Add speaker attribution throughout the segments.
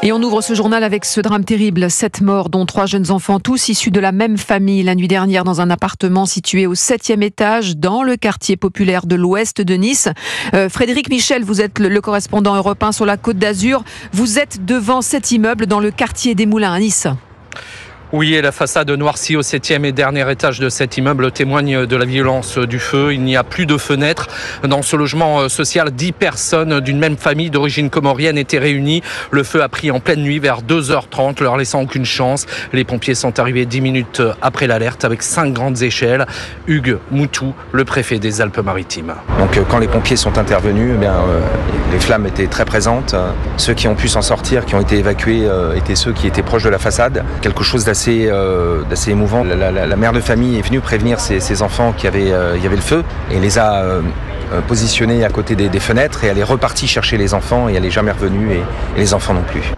Speaker 1: Et on ouvre ce journal avec ce drame terrible. 7 morts, dont 3 jeunes enfants, tous issus de la même famille, la nuit dernière dans un appartement situé au 7e étage dans le quartier populaire de l'ouest de Nice. Frédéric Michel, vous êtes le correspondant Europe 1 sur la Côte d'Azur. Vous êtes devant cet immeuble dans le quartier des Moulins à Nice.
Speaker 2: Oui, et la façade noircie au 7e et dernier étage de cet immeuble témoigne de la violence du feu. Il n'y a plus de fenêtres. Dans ce logement social, 10 personnes d'une même famille d'origine comorienne étaient réunies. Le feu a pris en pleine nuit vers 2h30, leur laissant aucune chance. Les pompiers sont arrivés 10 minutes après l'alerte avec 5 grandes échelles. Hugues Moutou, le préfet des Alpes-Maritimes.
Speaker 3: Donc quand les pompiers sont intervenus, les flammes étaient très présentes. Ceux qui ont pu s'en sortir, qui ont été évacués, étaient ceux qui étaient proches de la façade. Quelque chose d'assez émouvant. La mère de famille est venue prévenir ses enfants qu'il y avait le feu et les a positionnés à côté des fenêtres, et elle est repartie chercher les enfants et elle n'est jamais revenue, et les enfants non plus.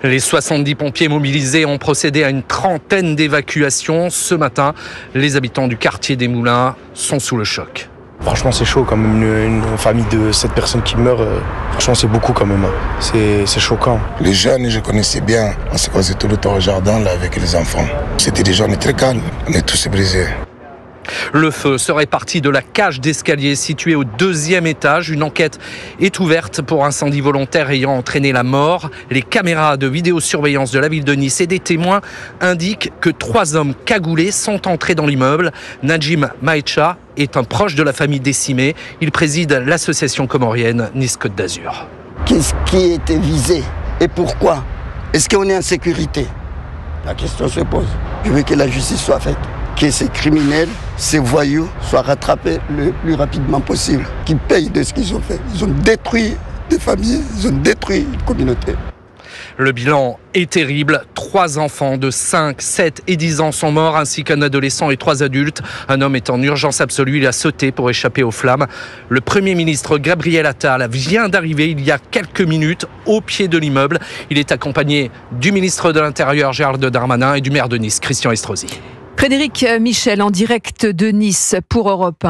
Speaker 2: Les 70 pompiers mobilisés ont procédé à une trentaine d'évacuations. Ce matin, les habitants du quartier des Moulins sont sous le choc.
Speaker 4: Franchement, c'est chaud quand même, une famille de 7 personnes qui meurent. Franchement, c'est beaucoup quand même. C'est choquant.
Speaker 5: Les jeunes, je connaissais bien. On s'est croisés tout le temps au jardin là, avec les enfants. C'était des journées très calmes. On est tous brisés.
Speaker 2: Le feu serait parti de la cage d'escalier située au 2e étage. Une enquête est ouverte pour incendie volontaire ayant entraîné la mort. Les caméras de vidéosurveillance de la ville de Nice et des témoins indiquent que 3 hommes cagoulés sont entrés dans l'immeuble. Najim Maïcha est un proche de la famille décimée. Il préside l'association comorienne Nice-Côte d'Azur.
Speaker 6: Qu'est-ce qui était visé et pourquoi? Est-ce qu'on est en sécurité? La question se pose. Je veux que la justice soit faite, que ces criminels, ces voyous soient rattrapés le plus rapidement possible, qu'ils payent de ce qu'ils ont fait. Ils ont détruit des familles, ils ont détruit une communauté.
Speaker 2: Le bilan est terrible. 3 enfants de 5, 7 et 10 ans sont morts, ainsi qu'un adolescent et 3 adultes. Un homme est en urgence absolue. Il a sauté pour échapper aux flammes. Le Premier ministre Gabriel Attal vient d'arriver il y a quelques minutes au pied de l'immeuble. Il est accompagné du ministre de l'Intérieur Gérald Darmanin et du maire de Nice Christian Estrosi.
Speaker 1: Frédéric Michel en direct de Nice pour Europe 1.